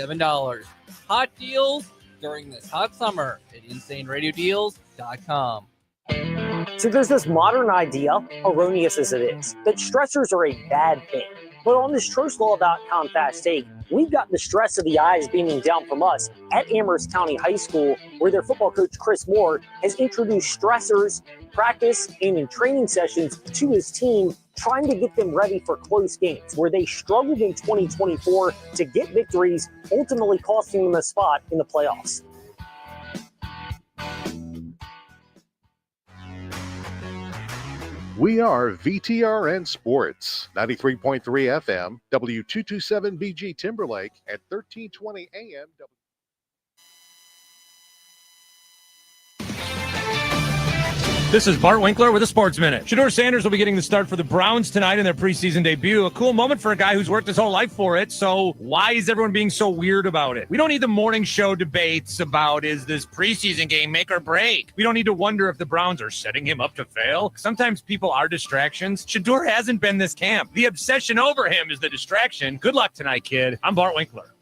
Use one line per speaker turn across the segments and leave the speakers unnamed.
$67. Hot deals during this hot summer at InsaneRadioDeals.com.
So there's this modern idea, erroneous as it is, that stressors are a bad thing. But on this TruthLaw.com Fast Take, we've got the stress of the eyes beaming down from us at Amherst County High School, where their football coach, Chris Moore, has introduced stressors, practice, and in training sessions to his team, trying to get them ready for close games, where they struggled in 2024 to get victories, ultimately costing them a spot in the playoffs.
We are VTRN Sports, 93.3 FM, W227BG Timberlake at 1320 AM.
This is Bart Winkler with a Sports Minute. Shedeur Sanders will be getting the start for the Browns tonight in their preseason debut. A cool moment for a guy who's worked his whole life for it. So why is everyone being so weird about it? We don't need the morning show debates about is this preseason game make or break. We don't need to wonder if the Browns are setting him up to fail. Sometimes people are distractions. Shedeur hasn't been this camp. The obsession over him is the distraction. Good luck tonight, kid. I'm Bart Winkler.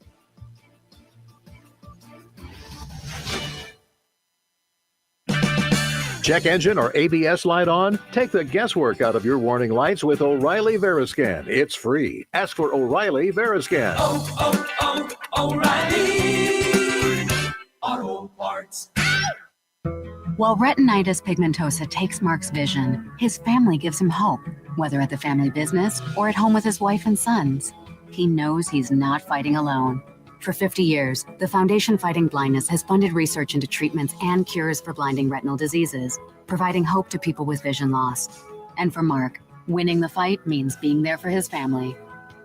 Check engine or ABS light on? Take the guesswork out of your warning lights with O'Reilly Veriscan. It's free. Ask for O'Reilly Veriscan.
O'Reilly Auto Parts.
While retinitis pigmentosa takes Mark's vision, his family gives him hope, whether at the family business or at home with his wife and sons. He knows he's not fighting alone. For 50 years, the Foundation Fighting Blindness has funded research into treatments and cures for blinding retinal diseases, providing hope to people with vision loss. And for Mark, winning the fight means being there for his family.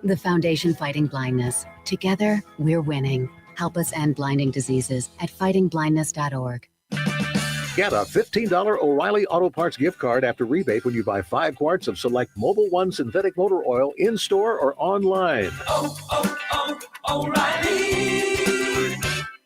The Foundation Fighting Blindness. Together, we're winning. Help us end blinding diseases at fightingblindness.org.
Get a $15 O'Reilly Auto Parts gift card after rebate when you buy 5 quarts of select Mobil 1 synthetic motor oil in-store or online.
O'Reilly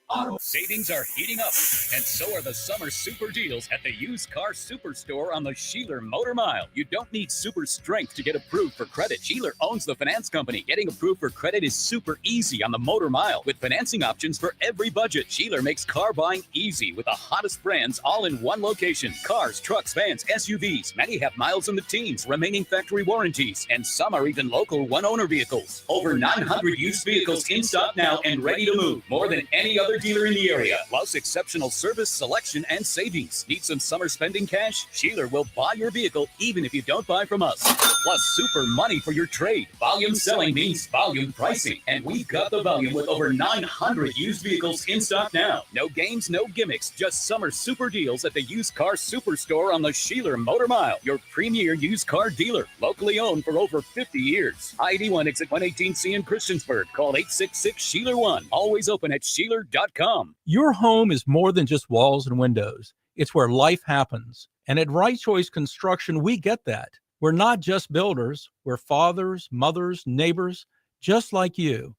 Auto.
Savings are heating up, and so are the summer super deals at the Used Car Superstore on the Sheeler Motor Mile. You don't need super strength to get approved for credit. Sheeler owns the finance company. Getting approved for credit is super easy on the Motor Mile with financing options for every budget. Sheeler makes car buying easy with the hottest brands all in one location. Cars, trucks, vans, SUVs. Many have miles in the teens, remaining factory warranties, and some are even local one-owner vehicles. Over 900 used vehicles in stock now and ready to move. More than any other dealer in the area, plus exceptional service, selection, and savings. Need some summer spending cash? Sheeler will buy your vehicle even if you don't buy from us. Plus super money for your trade. Volume selling means volume pricing, and we've got the volume with over 900 used vehicles in stock now. No games, no gimmicks, just summer super deals at the Used Car Superstore on the Sheeler Motor Mile, your premier used car dealer, locally owned for over 50 years. ID1 exit 118C in Christiansburg. Call 866-SHEELER1. Always open at Sheeler.com.
Your home is more than just walls and windows. It's where life happens. And at Right Choice Construction, we get that. We're not just builders. We're fathers, mothers, neighbors, just like you.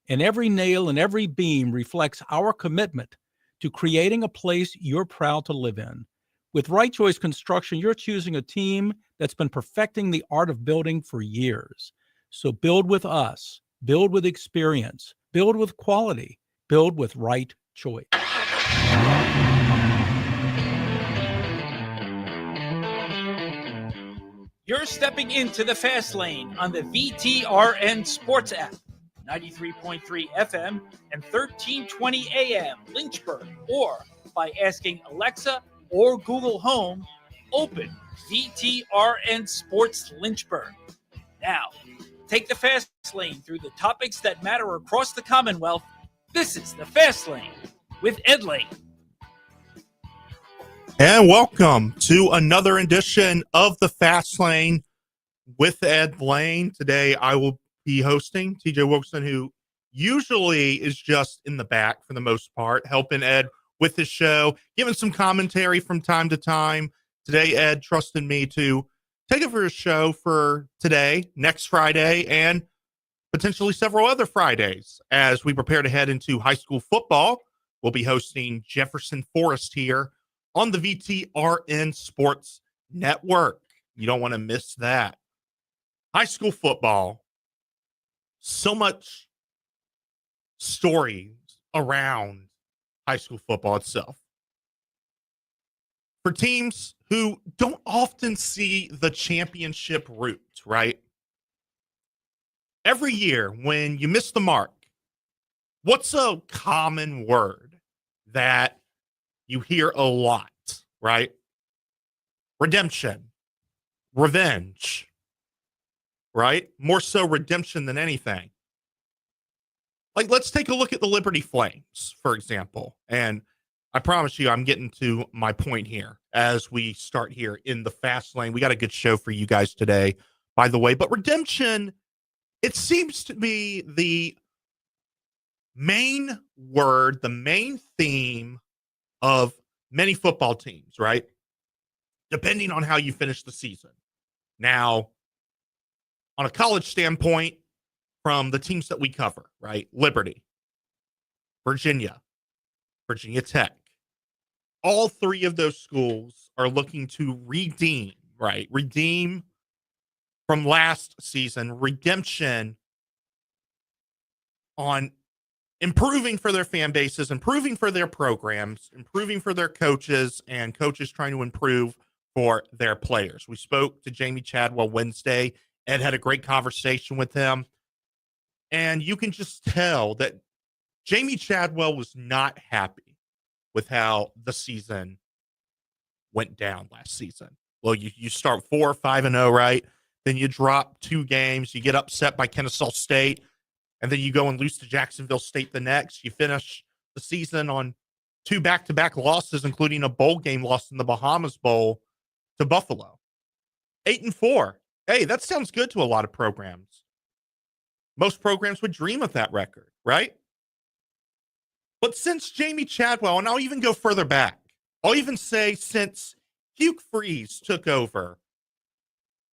And every nail and every beam reflects our commitment to creating a place you're proud to live in. With Right Choice Construction, you're choosing a team that's been perfecting the art of building for years. So build with us. Build with experience. Build with quality. Build with Right Choice.
You're stepping into the fast lane on the VTRN Sports app, 93.3 FM and 1320 AM Lynchburg, or by asking Alexa or Google Home, open VTRN Sports Lynchburg. Now, take the fast lane through the topics that matter across the Commonwealth. This is the Fast Lane with Ed Lane.
And welcome to another edition of the Fast Lane with Ed Lane. Today I will be hosting TJ Wilkerson, who usually is just in the back for the most part, helping Ed with the show, giving some commentary from time to time. Today, Ed trusted me to take over his show for today, next Friday, and potentially several other Fridays as we prepare to head into high school football. We'll be hosting Jefferson Forest here on the VTRN Sports Network. You don't want to miss that. High school football, so much stories around high school football itself. For teams who don't often see the championship route, right? Every year when you miss the mark, what's a common word that you hear a lot, right? Redemption, revenge, right? More so redemption than anything. Like, let's take a look at the Liberty Flames, for example. And I promise you, I'm getting to my point here as we start here in the fast lane. We got a good show for you guys today, by the way. But redemption, it seems to be the main word, the main theme of many football teams, right? Depending on how you finish the season. Now, on a college standpoint, from the teams that we cover, right? Liberty, Virginia Tech. All three of those schools are looking to redeem, right? Redeem from last season, redemption on improving for their fan bases, improving for their programs, improving for their coaches, and coaches trying to improve for their players. We spoke to Jamey Chadwell Wednesday. Ed had a great conversation with him. And you can just tell that Jamey Chadwell was not happy with how the season went down last season. Well, you start 4-5-0, right? Then you drop 2 games. You get upset by Kennesaw State. And then you go and lose to Jacksonville State the next. You finish the season on 2 back-to-back losses, including a bowl game loss in the Bahamas Bowl to Buffalo. 8-4. Hey, that sounds good to a lot of programs. Most programs would dream of that record, right? But since Jamey Chadwell, and I'll even go further back, I'll even say since Hugh Freeze took over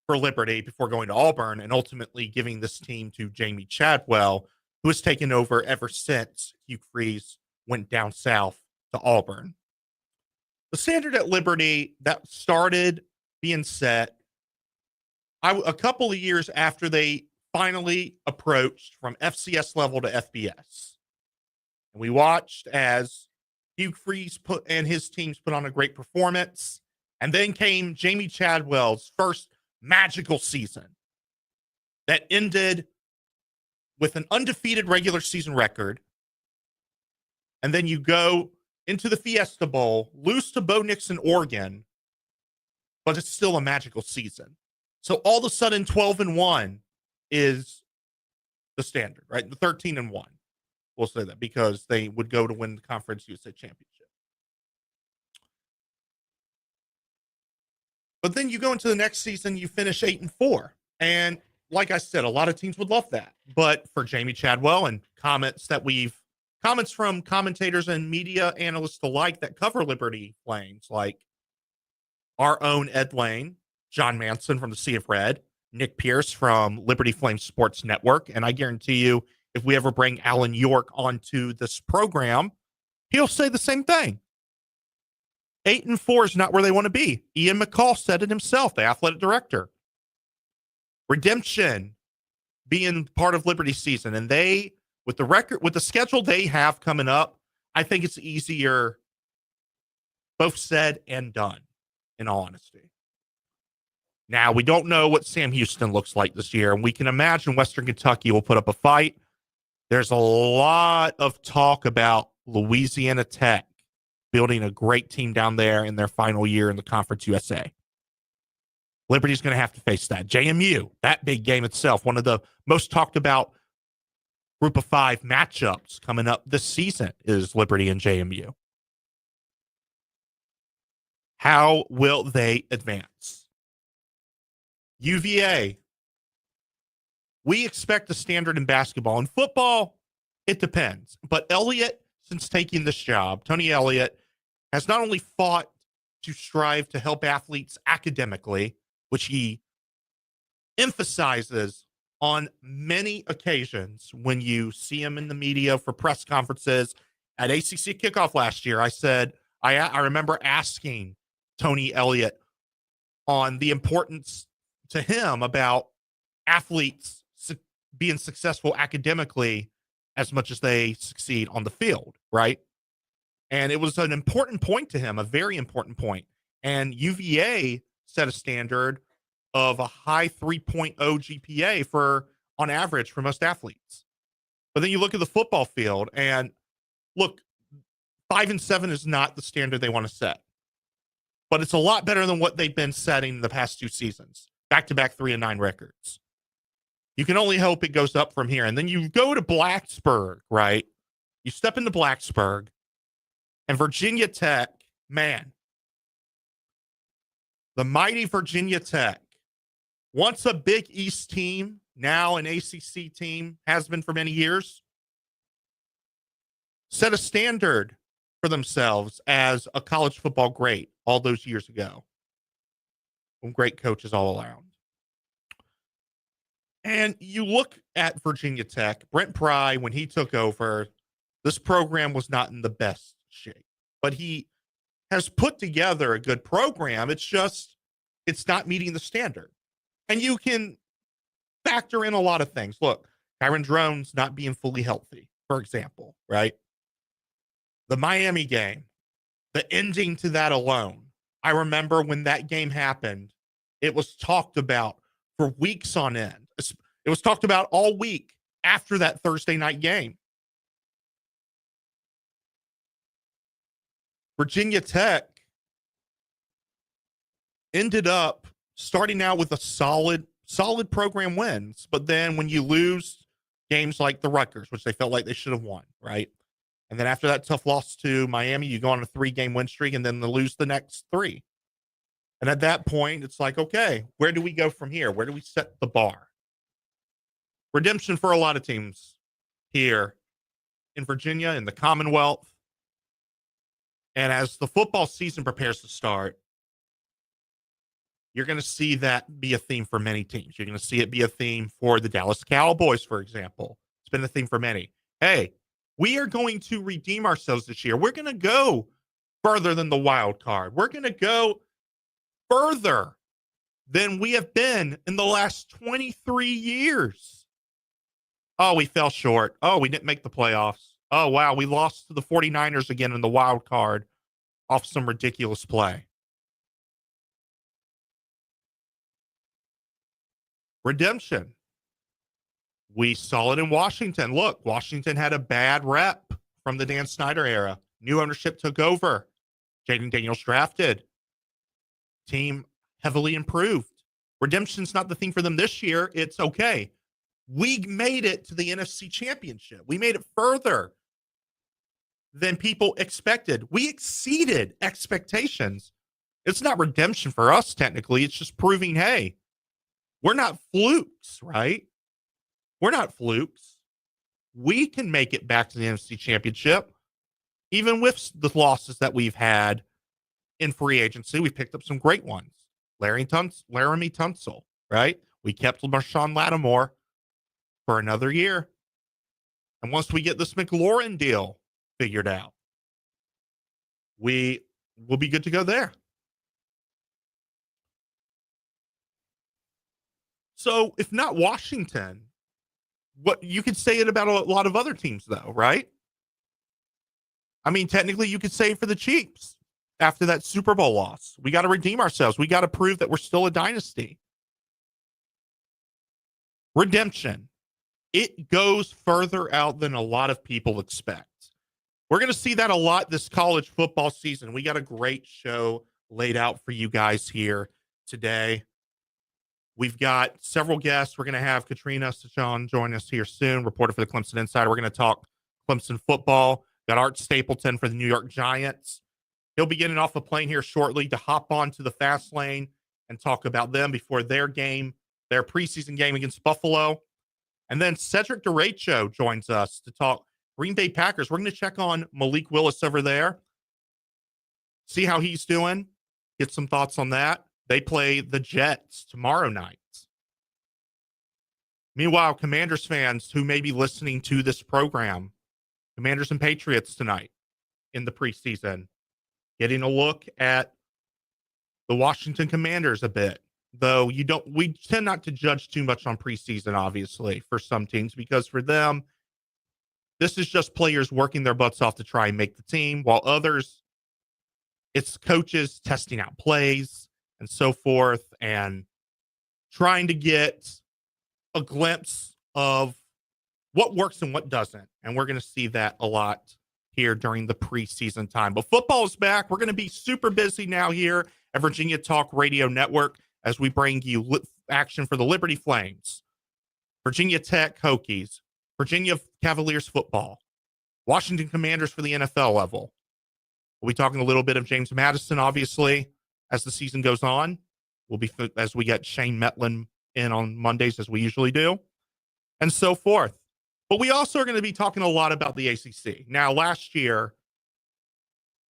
for Liberty before going to Auburn and ultimately giving this team to Jamey Chadwell, who has taken over ever since Hugh Freeze went down south to Auburn. The standard at Liberty that started being set a couple of years after they finally approached from FCS level to FBS. And we watched as Hugh Freeze and his teams put on a great performance. And then came Jamey Chadwell's first magical season that ended with an undefeated regular season record. And then you go into the Fiesta Bowl, lose to Bo Nix, Oregon, but it's still a magical season. So all of a sudden, 12-1 is the standard, right? The 13-1. We'll say that because they would go to win the Conference USA Championship. But then you go into the next season, you finish 8-4. And like I said, a lot of teams would love that. But for Jamey Chadwell and comments from commentators and media analysts alike that cover Liberty Flames, like our own Ed Lane, John Manson from the Sea of Red, Nick Pierce from Liberty Flames Sports Network. And I guarantee you, if we ever bring Alan York onto this program, he'll say the same thing. 8-4 is not where they want to be. Ian McCall said it himself, the athletic director. Redemption being part of Liberty season. And they, with the schedule they have coming up, I think it's easier, both said and done, in all honesty. Now, we don't know what Sam Houston looks like this year, and we can imagine Western Kentucky will put up a fight. There's a lot of talk about Louisiana Tech building a great team down there in their final year in the Conference USA. Liberty's going to have to face that. JMU, that big game itself, one of the most talked about Group of 5 matchups coming up this season is Liberty and JMU. How will they advance? UVA. We expect a standard in basketball. In football, it depends. But Elliott, since taking this job, Tony Elliott, has not only fought to strive to help athletes academically, which he emphasizes on many occasions when you see him in the media for press conferences. At ACC kickoff last year, I said, I remember asking Tony Elliott on the importance to him about athletes being successful academically as much as they succeed on the field, right? And it was an important point to him, a very important point. And UVA set a standard of a high 3.0 GPA for on average for most athletes. But then you look at the football field and look, 5-7 is not the standard they want to set. But it's a lot better than what they've been setting the past 2 seasons. Back-to-back 3-9 records. You can only hope it goes up from here. And then you go to Blacksburg, right? You step into Blacksburg and Virginia Tech, man. The mighty Virginia Tech, once a Big East team, now an ACC team, has been for many years, set a standard for themselves as a college football great all those years ago. From great coaches all around. And you look at Virginia Tech, Brent Pry, when he took over, this program was not in the best shape. But he has put together a good program. It's just, it's not meeting the standard. And you can factor in a lot of things. Look, Kyron Drones not being fully healthy, for example, right? The Miami game, the ending to that alone. I remember when that game happened, it was talked about for weeks on end. It was talked about all week after that Thursday night game. Virginia Tech ended up starting out with a solid program wins, but then when you lose games like the Rutgers, which they felt like they should have won, right? And then after that tough loss to Miami, you go on a 3-game win streak and then they lose the next 3. And at that point, it's like, okay, where do we go from here? Where do we set the bar? Redemption for a lot of teams here in Virginia, in the Commonwealth. And as the football season prepares to start, you're going to see that be a theme for many teams. You're going to see it be a theme for the Dallas Cowboys, for example. It's been a theme for many. Hey, we are going to redeem ourselves this year. We're going to go further than the wild card. We're going to go further than we have been in the last 23 years. Oh, we fell short. Oh, we didn't make the playoffs. Oh, wow, we lost to the 49ers again in the wild card off some ridiculous play. Redemption. We saw it in Washington. Look, Washington had a bad rep from the Dan Snyder era. New ownership took over. Jaden Daniels drafted. Team heavily improved. Redemption's not the thing for them this year. It's okay. We made it to the NFC Championship. We made it further than people expected. We exceeded expectations. It's not redemption for us, technically. It's just proving, hey, we're not flukes, right? We're not flukes. We can make it back to the NFC Championship, even with the losses that we've had in free agency. We picked up some great ones. Laramie Tunsil, right? We kept Marshawn Lattimore for another year. And once we get this McLaurin deal figured out, we will be good to go there. So if not Washington, what you could say it about a lot of other teams, though, right? I mean, technically, you could say it for the Chiefs after that Super Bowl loss. We got to redeem ourselves. We got to prove that we're still a dynasty. Redemption. It goes further out than a lot of people expect. We're going to see that a lot this college football season. We got a great show laid out for you guys here today. We've got several guests. We're going to have Katrina Sachon join us here soon, reporter for the Clemson Insider. We're going to talk Clemson football. Got Art Stapleton for the New York Giants. He'll be getting off a plane here shortly to hop on to the fast lane and talk about them before their game, their preseason game against Buffalo. And then Cedric Derecho joins us to talk Green Bay Packers. We're going to check on Malik Willis over there, see how he's doing, get some thoughts on that. They play the Jets tomorrow night. Meanwhile, Commanders fans who may be listening to this program, Commanders and Patriots tonight in the preseason, getting a look at the Washington Commanders a bit. Though we tend not to judge too much on preseason, obviously, for some teams, because for them, This is just players working their butts off to try and make the team, while others, it's coaches testing out plays and so forth and trying to get a glimpse of what works and what doesn't. And we're going to see that a lot here during the preseason time. But football is back. We're going to be super busy now here at Virginia Talk Radio Network as we bring you action for the Liberty Flames, Virginia Tech Hokies, Virginia Cavaliers football, Washington Commanders for the NFL level. We'll be talking a little bit of James Madison, obviously, as the season goes on. We'll be, as we get Shane Metlin in on Mondays, as we usually do, and so forth. But we also are going to be talking a lot about the ACC. Now, last year,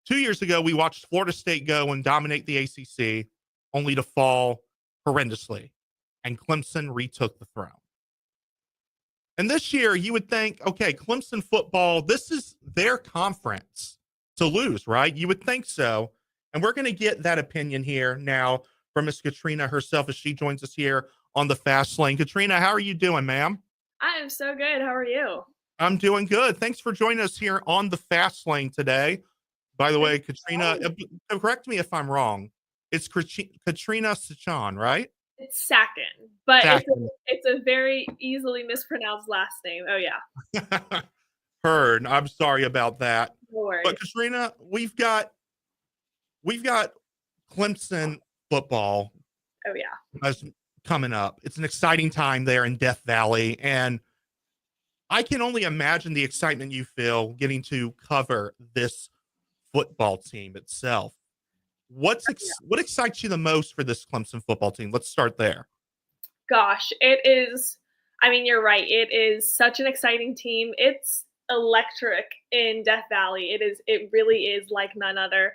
2 years ago, we watched Florida State go and dominate the ACC, only to fall horrendously, and Clemson retook the throne. And this year, you would think, okay, Clemson football, this is their conference to lose, right? You would think so. And we're going to get that opinion here now from Miss Katrina herself as she joins us here on the Fast Lane. Katrina, how are you doing, ma'am?
I am so good. How are you?
I'm doing good. Thanks for joining us here on the Fast Lane today. By the way, Katrina, correct me if I'm wrong. It's Katrina Sachan, right?
It's Sakin, but
Sakin.
It's a very easily mispronounced last name. Oh, yeah.
Heard. I'm sorry about that.
No worries.
But Katrina, we've got Clemson football.
Oh, yeah.
As coming up. It's an exciting time there in Death Valley, and I can only imagine the excitement you feel getting to cover this football team itself. What excites you the most for this Clemson football team? Let's start there.
Gosh, it is. I mean, you're right. It is such an exciting team. It's electric in Death Valley. It is. It really is like none other.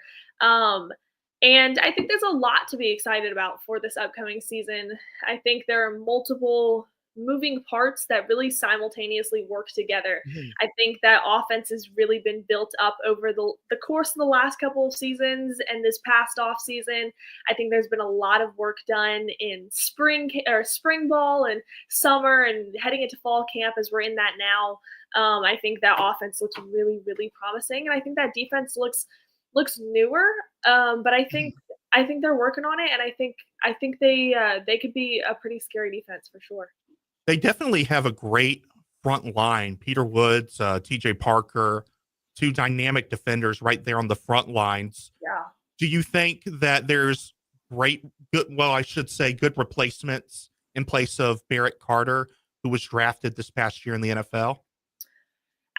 And I think there's a lot to be excited about for this upcoming season. I think there are multiple moving parts that really simultaneously work together.
Mm-hmm.
I think that offense has really been built up over the course of the last couple of seasons and this past off season. I think there's been a lot of work done in spring ball and summer and heading into fall camp as we're in that now. I think that offense looks really, really promising. And I think that defense looks newer, but I think they're working on it, and I think they could be a pretty scary defense for sure.
They definitely have a great front line. Peter Woods, TJ Parker, two dynamic defenders right there on the front lines.
Yeah.
Do you think that there's good replacements in place of Barrett Carter, who was drafted this past year in the NFL?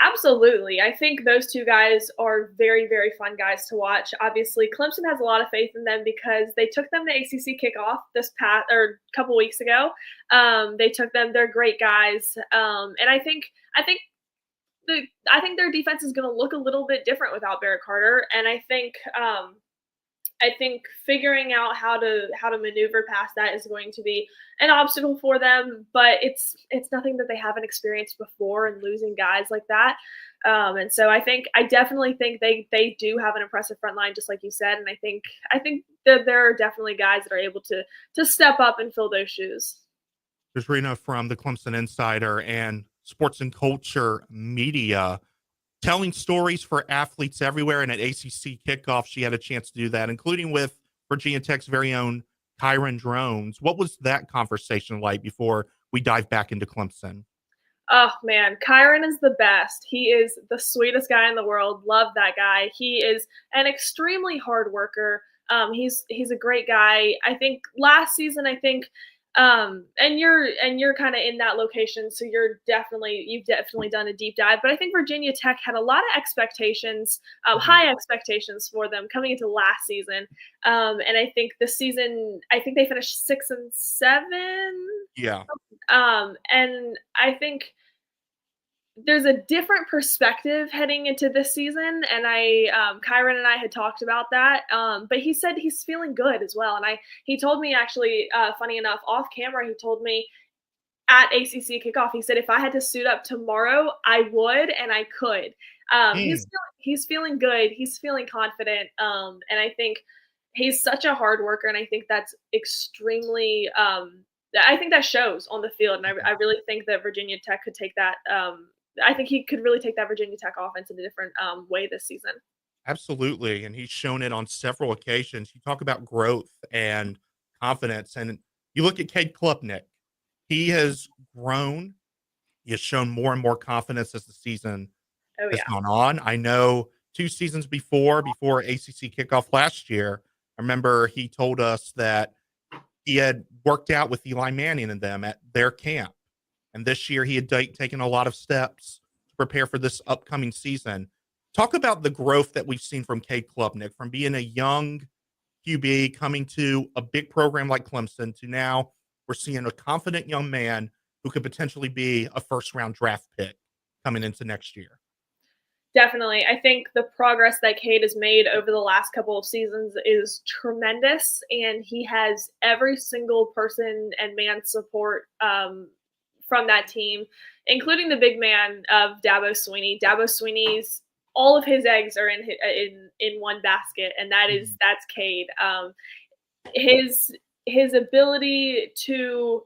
Absolutely. I think those two guys are very, very fun guys to watch. Obviously, Clemson has a lot of faith in them because they took them to ACC kickoff this past or couple weeks ago. They took them. They're great guys, and I think their defense is going to look a little bit different without Barrett Carter. And I think figuring out how to maneuver past that is going to be an obstacle for them, but it's nothing that they haven't experienced before, and losing guys like that. And so I definitely think they do have an impressive front line, just like you said. And I think that there are definitely guys that are able to step up and fill those shoes.
There's Rena from the Clemson Insider and Sports and Culture Media, telling stories for athletes everywhere. And at ACC kickoff, she had a chance to do that, including with Virginia Tech's very own Kyron Drones. What was that conversation like before we dive back into Clemson?
Oh, man, Kyron is the best. He is the sweetest guy in the world. Love that guy. He is an extremely hard worker. He's a great guy. I think last season, and you're kind of in that location, so you've definitely done a deep dive. But I think Virginia Tech had a lot of expectations, high expectations for them coming into last season. And I think this season, they finished 6-7.
Yeah.
And I think there's a different perspective heading into this season, and Kyron and I had talked about that. But he said he's feeling good as well, and he told me actually, funny enough, off camera, he told me at ACC kickoff, he said if I had to suit up tomorrow, I would, and I could. He's feeling good, he's feeling confident, and I think he's such a hard worker, and I think that's extremely. I think that shows on the field, and I really think that Virginia Tech could take that I think he could really take that Virginia Tech offense in a different way this season.
Absolutely, and he's shown it on several occasions. You talk about growth and confidence, and you look at Cade Klubnik. He has grown. He has shown more and more confidence as the season has gone on. I know 2 seasons before ACC kickoff last year, I remember he told us that he had worked out with Eli Manning and them at their camp. And this year he had taken a lot of steps to prepare for this upcoming season. Talk about the growth that we've seen from Cade Klubnik, from being a young QB coming to a big program like Clemson to now we're seeing a confident young man who could potentially be a first-round draft pick coming into next year.
Definitely. I think the progress that Cade has made over the last couple of seasons is tremendous, and he has every single person and man support from that team, including the big man of Dabo Swinney. Dabo Swinney's all of his eggs are in one basket, and that's Cade. His ability to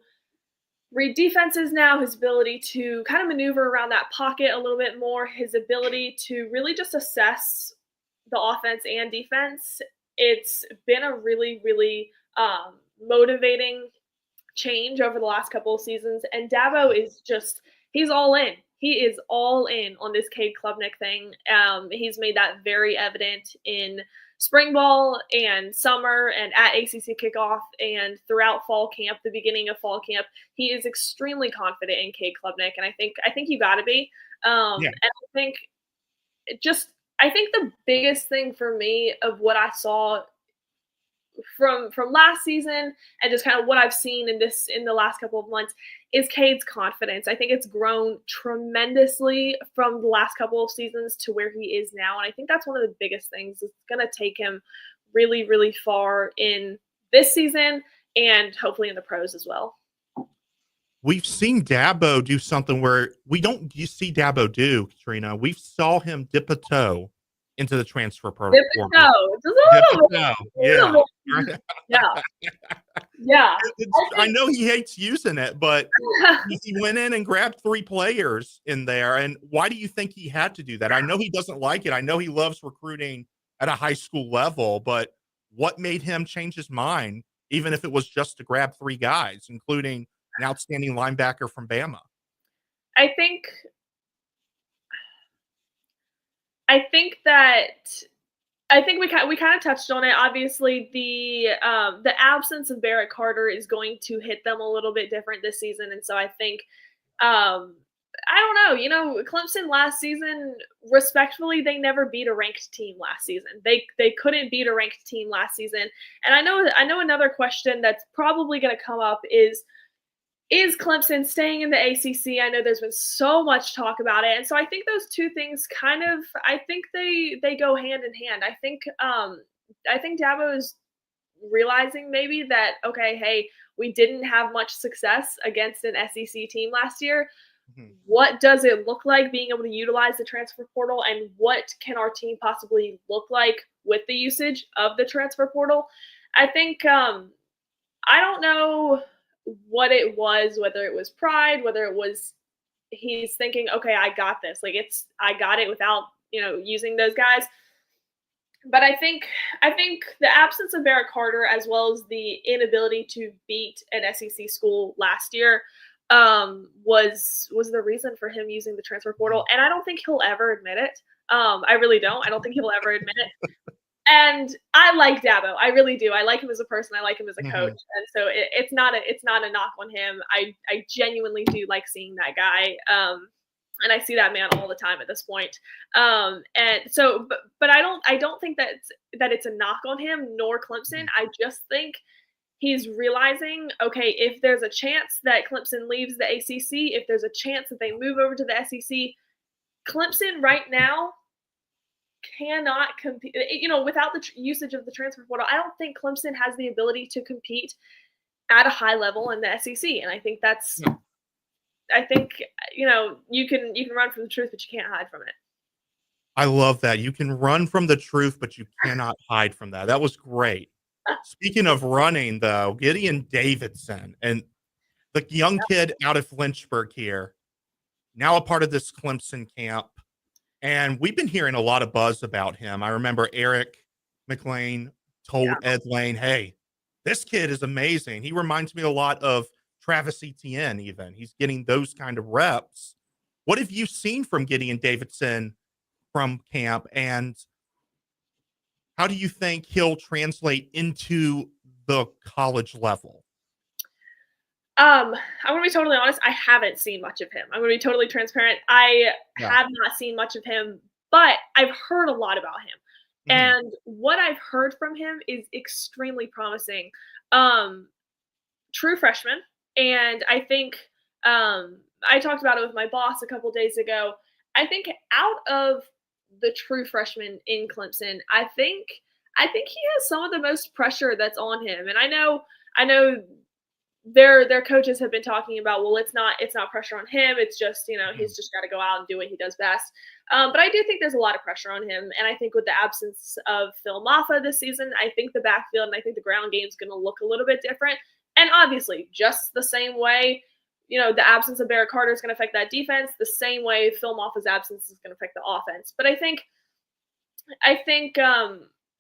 read defenses now, his ability to kind of maneuver around that pocket a little bit more, his ability to really just assess the offense and defense. It's been a really, really motivating change over the last couple of seasons. And Dabo is he's all in. He is all in on this Cade Klubnik thing. He's made that very evident in spring ball and summer and at ACC kickoff and throughout fall camp, the beginning of fall camp. He is extremely confident in Cade Klubnik, and I think you got to be. And I think the biggest thing for me of what I saw from last season and just kind of what I've seen in the last couple of months is Cade's confidence. I think it's grown tremendously from the last couple of seasons to where he is now. And I think that's one of the biggest things. It's going to take him really, really far in this season and hopefully in the pros as well.
We've seen Dabo do something where we don't see Dabo do, Katrina. We saw him dip a toe into the transfer program. Yeah. I know he hates using it, but he went in and grabbed 3 players in there. And why do you think he had to do that? I know he doesn't like it. I know he loves recruiting at a high school level, but what made him change his mind, even if it was just to grab 3 guys, including an outstanding linebacker from Bama?
I think we kind of touched on it. Obviously, the absence of Barrett Carter is going to hit them a little bit different this season, and so I think I don't know. Clemson last season, respectfully, they never beat a ranked team last season. They couldn't beat a ranked team last season, and I know another question that's probably going to come up is Clemson staying in the ACC? I know there's been so much talk about it. And so I think those two things they go hand in hand. I think Dabo is realizing maybe that, okay, hey, we didn't have much success against an SEC team last year. Mm-hmm. What does it look like being able to utilize the transfer portal, and what can our team possibly look like with the usage of the transfer portal? I think, I don't know what it was, whether it was pride, whether it was he's thinking, okay, I got this. I got it without, using those guys. But I think the absence of Barrett Carter, as well as the inability to beat an SEC school last year, was the reason for him using the transfer portal. And I don't think he'll ever admit it. I really don't. I don't think he'll ever admit it. And I like Dabo. I really do. I like him as a person. I like him as a coach. And so it's not a knock on him. I genuinely do like seeing that guy. And I see that man all the time at this point. And so, but I don't think that it's a knock on him nor Clemson. I just think he's realizing, okay, if there's a chance that Clemson leaves the ACC, if there's a chance that they move over to the SEC, Clemson right now cannot compete, without the usage of the transfer portal. I don't think Clemson has the ability to compete at a high level in the SEC. And I think you can run from the truth, but you can't hide from it.
I love that. You can run from the truth, but you cannot hide from that. That was great. Speaking of running, though, Gideon Davidson and the young kid out of Lynchburg here, now a part of this Clemson camp. And we've been hearing a lot of buzz about him. I remember Eric McLean told Ed Lane, hey, this kid is amazing. He reminds me a lot of Travis Etienne even. He's getting those kind of reps. What have you seen from Gideon Davidson from camp, and how do you think he'll translate into the college level?
I'm going to be totally honest. I haven't seen much of him. I'm going to be totally transparent. I have not seen much of him, but I've heard a lot about him. And what I've heard from him is extremely promising. True freshman. And I think I talked about it with my boss a couple days ago. I think out of the true freshmen in Clemson, I think he has some of the most pressure that's on him. And I know their coaches have been talking about, well, it's not pressure on him. It's just, he's just got to go out and do what he does best. But I do think there's a lot of pressure on him. And I think with the absence of Phil Maffa this season, I think the backfield and I think the ground game is going to look a little bit different. And obviously, just the same way, the absence of Barrett Carter is going to affect that defense, the same way Phil Maffa's absence is going to affect the offense. But I think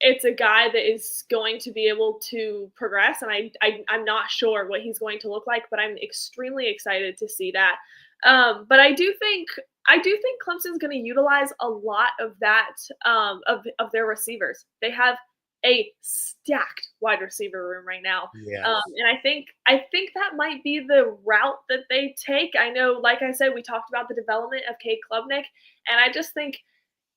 it's a guy that is going to be able to progress, and I'm not sure what he's going to look like, but I'm extremely excited to see that. But I do think Clemson's going to utilize a lot of that of their receivers. They have a stacked wide receiver room right now.
Yes.
And I think that might be the route that they take. I know, like I said, we talked about the development of Cade Klubnik, and I just think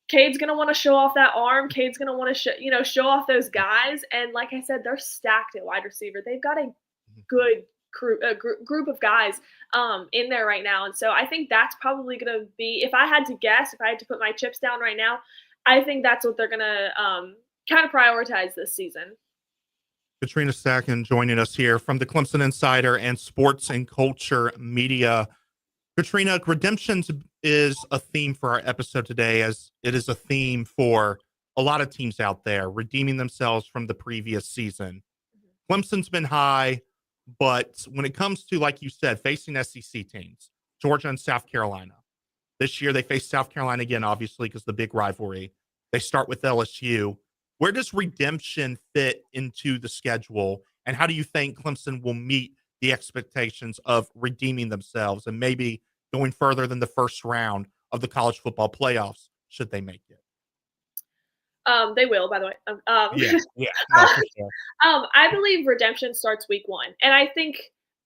Cade's going to want to show off that arm. Cade's going to want to show off those guys. And like I said, they're stacked at wide receiver. They've got a good group of guys in there right now. And so I think that's probably going to be, if I had to guess, if I had to put my chips down right now, I think that's what they're going to kind of prioritize this season.
Katrina Stacken joining us here from the Clemson Insider and Sports and Culture Media. Katrina, redemption is a theme for our episode today, as it is a theme for a lot of teams out there, redeeming themselves from the previous season. Clemson's been high, but when it comes to, like you said, facing SEC teams, Georgia and South Carolina, this year they face South Carolina again, obviously, because the big rivalry. They start with LSU. Where does redemption fit into the schedule, and how do you think Clemson will meet the expectations of redeeming themselves and maybe going further than the first round of the college football playoffs, should they make it?
They will, by the way.
No, for sure.
I believe redemption starts week 1, and I think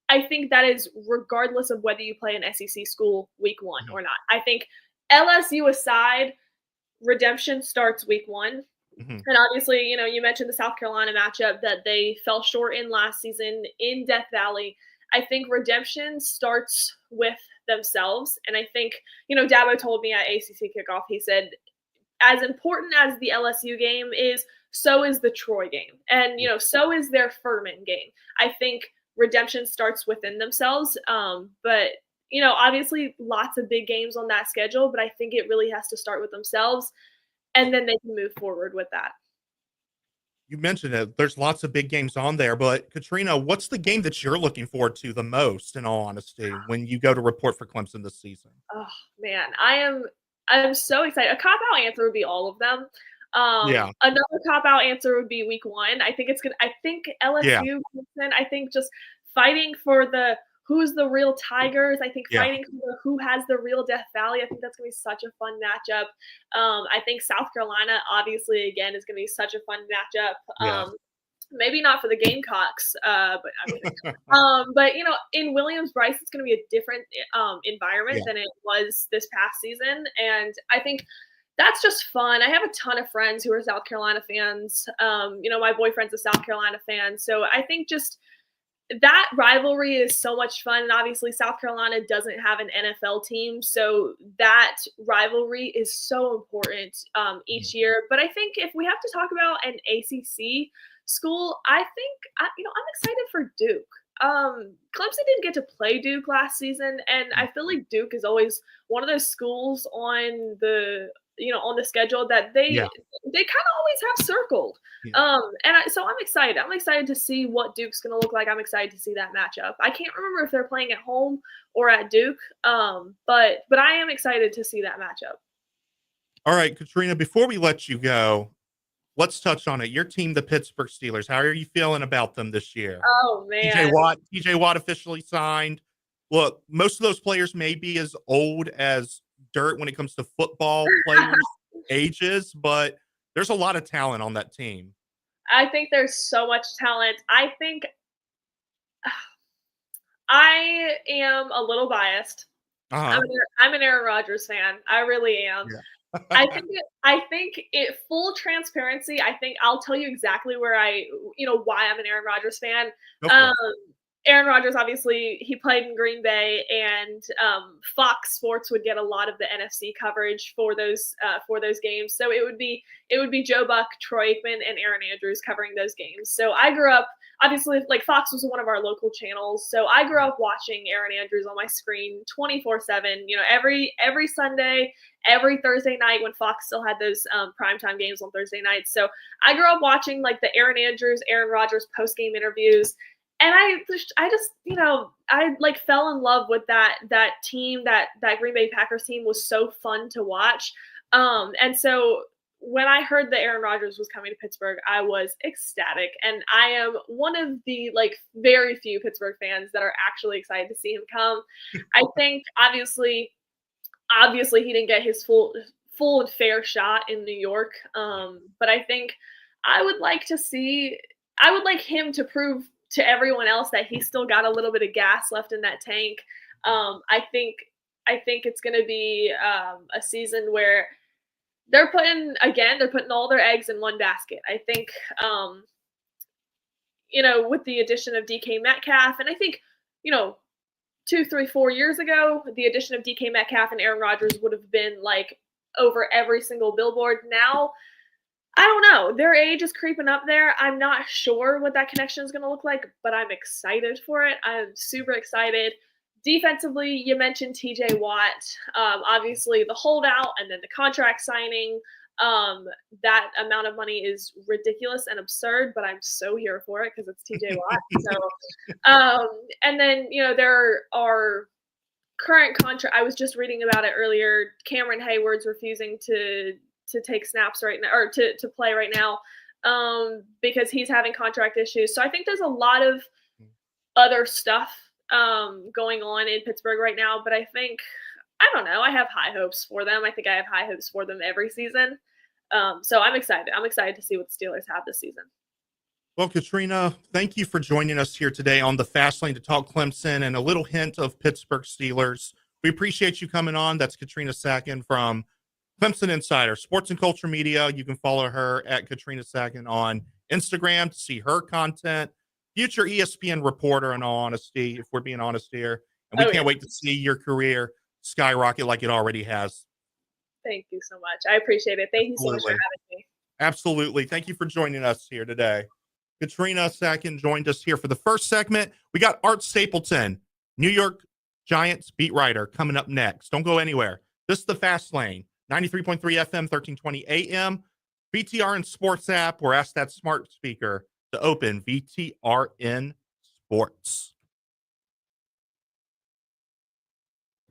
that is regardless of whether you play an SEC school week 1 or not. I think LSU aside, redemption starts week 1. And obviously, you mentioned the South Carolina matchup that they fell short in last season in Death Valley. I think redemption starts with themselves. And I think, Dabo told me at ACC kickoff, he said, as important as the LSU game is, so is the Troy game. And, so is their Furman game. I think redemption starts within themselves. But, obviously lots of big games on that schedule, but I think it really has to start with themselves. And then they can move forward with that.
You mentioned it. There's lots of big games on there, but Katrina, what's the game that you're looking forward to the most, in all honesty, when you go to report for Clemson this season?
Oh man, I'm so excited. A cop-out answer would be all of them. Another cop-out answer would be week 1. I think LSU, Clemson, I think just fighting for the who's the real Tigers. I think fighting for who has the real Death Valley. I think that's going to be such a fun matchup. I think South Carolina, obviously, again, is going to be such a fun matchup. Maybe not for the Gamecocks, but in Williams-Brice, it's going to be a different environment than it was this past season. And I think that's just fun. I have a ton of friends who are South Carolina fans. My boyfriend's a South Carolina fan. So I think just that rivalry is so much fun. And obviously South Carolina doesn't have an NFL team. So that rivalry is so important each year. But I think if we have to talk about an ACC school, I think, I'm excited for Duke. Clemson didn't get to play Duke last season. And I feel like Duke is always one of those schools on the schedule that they they kind of always have circled. So I'm excited. I'm excited to see what Duke's going to look like. I'm excited to see that matchup. I can't remember if they're playing at home or at Duke, but I am excited to see that matchup.
All right, Katrina, before we let you go, let's touch on it. Your team, the Pittsburgh Steelers, how are you feeling about them this year?
Oh, man.
TJ Watt officially signed. Look, most of those players may be as old as dirt when it comes to football players' ages, but there's a lot of talent on that team.
I think there's so much talent. I think I am a little biased. I'm an Aaron Rodgers fan. I really am. Yeah. I think it full transparency. I think I'll tell you exactly why I'm an Aaron Rodgers fan. Aaron Rodgers, obviously, he played in Green Bay, and Fox Sports would get a lot of the NFC coverage for those games. So it would be Joe Buck, Troy Aikman, and Aaron Andrews covering those games. So I grew up, obviously, like Fox was one of our local channels. So I grew up watching Aaron Andrews on my screen 24/7. Every Sunday, every Thursday night when Fox still had those primetime games on Thursday nights. So I grew up watching like the Aaron Andrews, Aaron Rodgers post-game interviews. And I just, I like fell in love with that team, that Green Bay Packers team was so fun to watch. And so when I heard that Aaron Rodgers was coming to Pittsburgh, I was ecstatic. And I am one of the like very few Pittsburgh fans that are actually excited to see him come. I think obviously he didn't get his full and fair shot in New York. But I think I would like him to prove to everyone else that he's still got a little bit of gas left in that tank. I think it's going to be a season where they're putting all their eggs in one basket. I think, with the addition of DK Metcalf, and I think, 2, 3, 4 years ago, the addition of DK Metcalf and Aaron Rodgers would have been like over every single billboard. Now, I don't know. Their age is creeping up there. I'm not sure what that connection is going to look like, but I'm excited for it. I'm super excited. Defensively, you mentioned TJ Watt. Obviously, the holdout and then the contract signing. That amount of money is ridiculous and absurd, but I'm so here for it because it's TJ Watt. So, and then, there are current contract. I was just reading about it earlier. Cameron Hayward's refusing to take snaps right now, or to play right now, because he's having contract issues. So I think there's a lot of other stuff going on in Pittsburgh right now, but I don't know. I have high hopes for them. I think I have high hopes for them every season. So I'm excited. I'm excited to see what the Steelers have this season.
Well, Katrina, thank you for joining us here today on the Fast Lane to talk Clemson and a little hint of Pittsburgh Steelers. We appreciate you coming on. That's Katrina Sacken from Clemson Insider, Sports and Culture Media. You can follow her at Katrina Sacken on Instagram to see her content. Future ESPN reporter, in all honesty, if we're being honest here. And we can't wait to see your career skyrocket like it already has.
Thank you so much. I appreciate it. Thank you so much for having me.
Absolutely. Thank you for joining us here today. Katrina Sacken joined us here for the first segment. We got Art Stapleton, New York Giants beat writer, coming up next. Don't go anywhere. This is the Fast Lane. 93.3 FM, 1320 AM, VTRN Sports app, or ask that smart speaker to open VTRN Sports.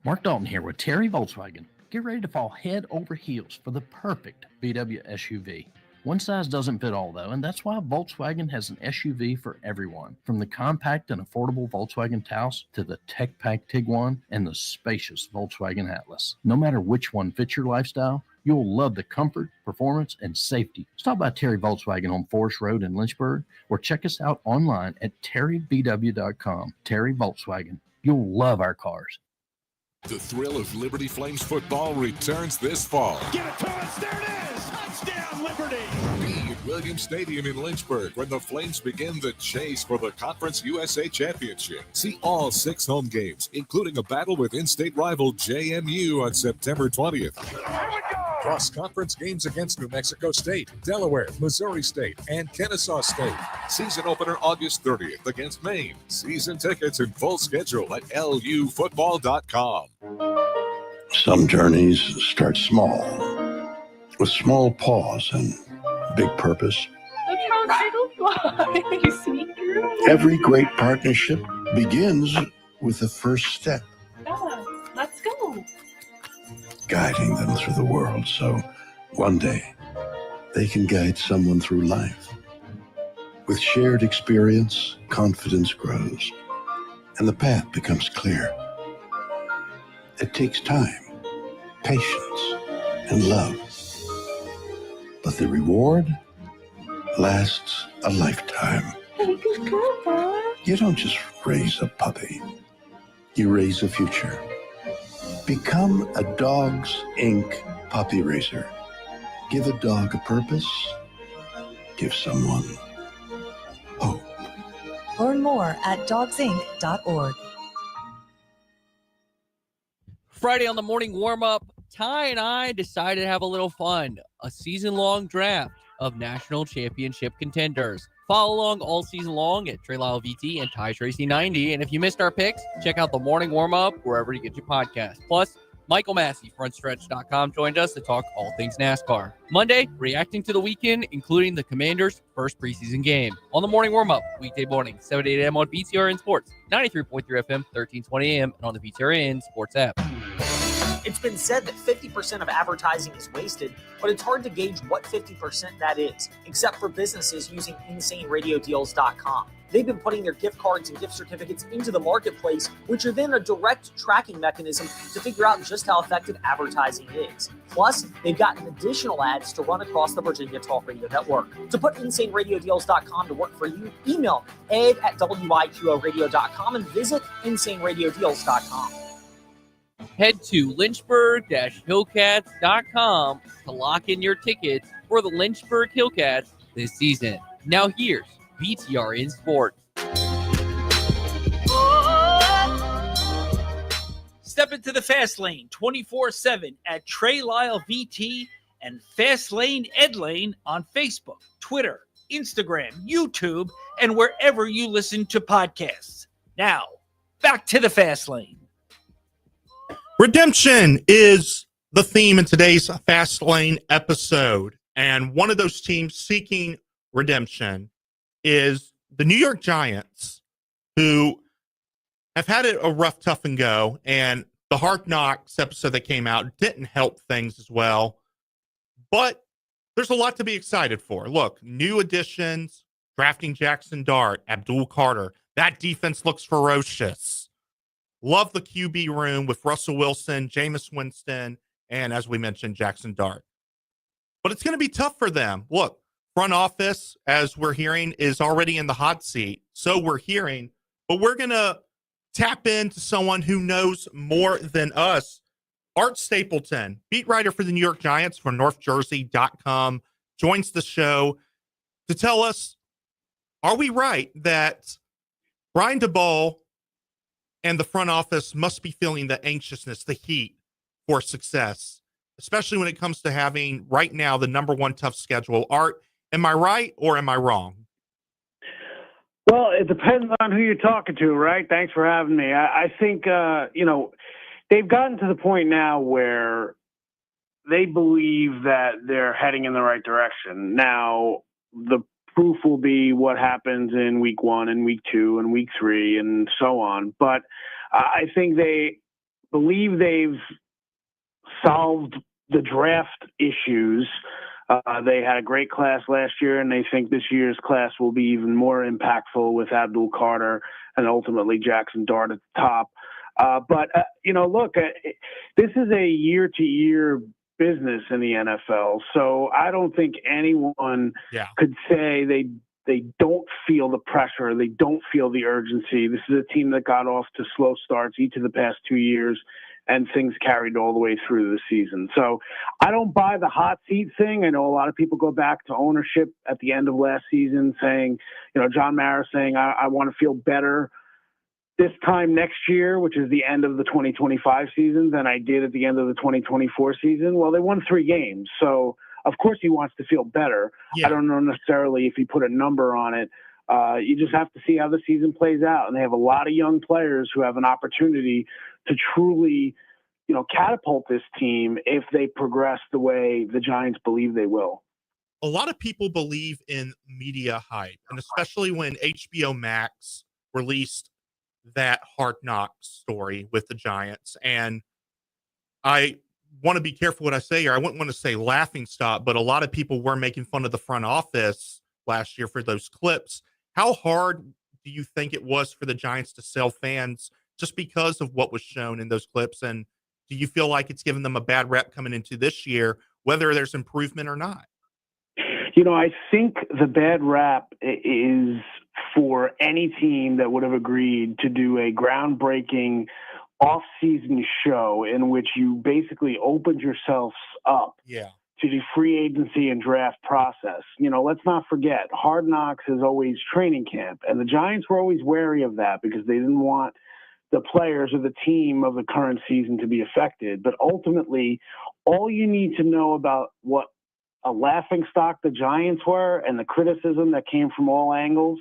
Mark Dalton here with Terry Volkswagen. Get ready to fall head over heels for the perfect VW SUV. One size doesn't fit all, though, and that's why Volkswagen has an SUV for everyone. From the compact and affordable Volkswagen Taos to the tech-packed Tiguan and the spacious Volkswagen Atlas. No matter which one fits your lifestyle, you'll love the comfort, performance, and safety. Stop by Terry Volkswagen on Forest Road in Lynchburg or check us out online at terryvw.com. Terry Volkswagen. You'll love our cars.
The thrill of Liberty Flames football returns this fall.
Give it to us. There it is. Touchdown, Liberty.
Be at Williams Stadium in Lynchburg when the Flames begin the chase for the Conference USA Championship. See all 6 home games, including a battle with in-state rival JMU on September 20th. Cross-conference games against New Mexico State, Delaware, Missouri State, and Kennesaw State. Season opener August 30th against Maine. Season tickets and full schedule at lufootball.com.
Some journeys start small. with small paws and big purpose.
That's how turtles fly. You see?
Every great partnership begins with the first step,
Yeah, let's go.
guiding them through the world so one day they can guide someone through life. With shared experience, confidence grows, and the path becomes clear. It takes time, patience, and love. But the reward lasts a lifetime. You don't just raise a puppy. You raise a future. Become a Dogs Inc. puppy raiser. Give a dog a purpose. Give someone hope.
Learn more at dogsinc.org.
Friday on the morning warm-up, Ty and I decided to have a little fun. A season-long draft of national championship contenders. Follow along all season long at Trey Lyle VT and Ty Tracy 90. And if you missed our picks, check out the morning warm-up wherever you get your podcast. Plus, Michael Massey, frontstretch.com, joined us to talk all things NASCAR. Monday, reacting to the weekend, including the Commanders' first preseason game. On the morning warm-up, weekday morning, 7 to 8 a.m. on BTRN Sports, 93.3 FM, 1320 a.m., and on the BTRN Sports app.
It's been said that 50% of advertising is wasted, but it's hard to gauge what 50% that is, except for businesses using InsaneRadioDeals.com. They've been putting their gift cards and gift certificates into the marketplace, which are then a direct tracking mechanism to figure out just how effective advertising is. Plus, they've gotten additional ads to run across the Virginia Talk Radio Network. To put InsaneRadioDeals.com to work for you, email ed@wiqoradio.com and visit InsaneRadioDeals.com.
Head to lynchburg-hillcats.com to lock in your tickets for the Lynchburg Hillcats this season. Now here's BTRN Sports.
Step into the Fast Lane 24/7 at Trey Lyle VT and Fast Lane Ed Lane on Facebook, Twitter, Instagram, YouTube, and wherever you listen to podcasts. Now, back to the Fast Lane.
Redemption is the theme in today's Fast Lane episode. And one of those teams seeking redemption is the New York Giants, who have had it a rough, tough and go. And the Hard Knocks episode that came out didn't help things as well. But there's a lot to be excited for. Look, new additions, drafting Jackson Dart, Abdul Carter. That defense looks ferocious. Love the QB room with Russell Wilson, Jameis Winston, and as we mentioned, Jackson Dart. But it's going to be tough for them. Look, front office, as we're hearing, is already in the hot seat. So we're hearing, but we're going to tap into someone who knows more than us. Art Stapleton, beat writer for the New York Giants from NorthJersey.com, joins the show to tell us, are we right that Brian Daboll and the front office must be feeling the anxiousness, the heat for success, especially when it comes to having right now the number one tough schedule? Art, am I right or am I wrong?
Well, it depends on who you're talking to, right? Thanks for having me. I think, they've gotten to the point now where they believe that they're heading in the right direction. Now, the proof will be what happens in week 1 and week 2 and week 3 and so on. But I think they believe they've solved the draft issues. They had a great class last year, and they think this year's class will be even more impactful with Abdul Carter and ultimately Jackson Dart at the top. Look, this is a year-to-year business in the NFL, so I don't think anyone could say they don't feel the pressure, they don't feel the urgency. This is a team that got off to slow starts each of the past 2 years, and things carried all the way through the season. So I don't buy the hot seat thing. I know a lot of people go back to ownership at the end of last season saying, John Mara saying, I want to feel better this time next year, which is the end of the 2025 season, than I did at the end of the 2024 season. Well, they won 3 games. So, of course, he wants to feel better. Yeah. I don't know necessarily if he put a number on it. You just have to see how the season plays out. And they have a lot of young players who have an opportunity to truly catapult this team if they progress the way the Giants believe they will.
A lot of people believe in media hype, and especially when HBO Max released that Hard Knocks story with the Giants. And I want to be careful what I say here. I wouldn't want to say laughing stock, but a lot of people were making fun of the front office last year for those clips. How hard do you think it was for the Giants to sell fans just because of what was shown in those clips? And do you feel like it's given them a bad rep coming into this year, whether there's improvement or not?
I think the bad rap is for any team that would have agreed to do a groundbreaking off-season show in which you basically opened yourselves up to the free agency and draft process. Let's not forget, Hard Knocks is always training camp, and the Giants were always wary of that because they didn't want the players or the team of the current season to be affected. But ultimately, all you need to know about what a laughingstock the Giants were and the criticism that came from all angles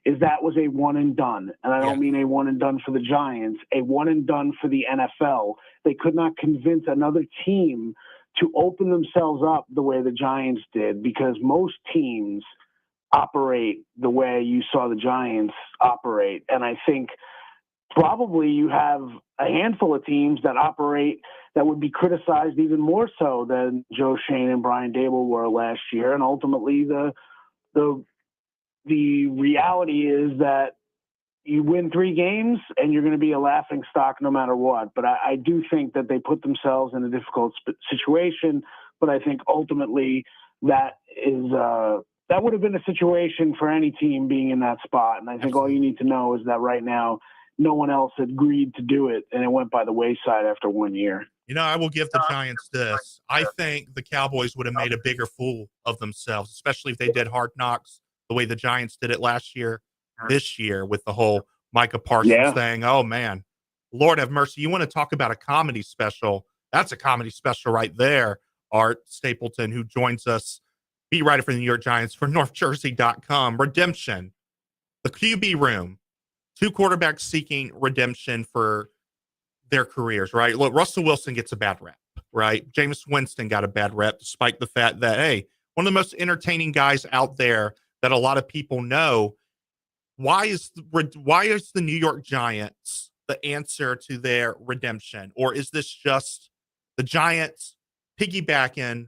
is that was a one and done. And I don't mean a one and done for the Giants, a one and done for the NFL. They could not convince another team to open themselves up the way the Giants did, because most teams operate the way you saw the Giants operate. And I think probably you have a handful of teams that operate that would be criticized even more so than Joe Schoen and Brian Daboll were last year. And ultimately the reality is that you win 3 games and you're going to be a laughing stock no matter what. But I do think that they put themselves in a difficult situation. But I think ultimately that would have been a situation for any team being in that spot. And I think all you need to know is that right now, no one else agreed to do it, and it went by the wayside after 1 year.
I will give the Giants this. I think the Cowboys would have made a bigger fool of themselves, especially if they did Hard Knocks the way the Giants did it last year, this year with the whole Micah Parsons thing. Oh, man. Lord have mercy. You want to talk about a comedy special? That's a comedy special right there. Art Stapleton, who joins us, beat writer for the New York Giants for NorthJersey.com. Redemption. The QB room. 2 quarterbacks seeking redemption for their careers, right? Look, Russell Wilson gets a bad rep, right? Jameis Winston got a bad rep, despite the fact that, hey, one of the most entertaining guys out there that a lot of people know. Why is the New York Giants the answer to their redemption? Or is this just the Giants piggybacking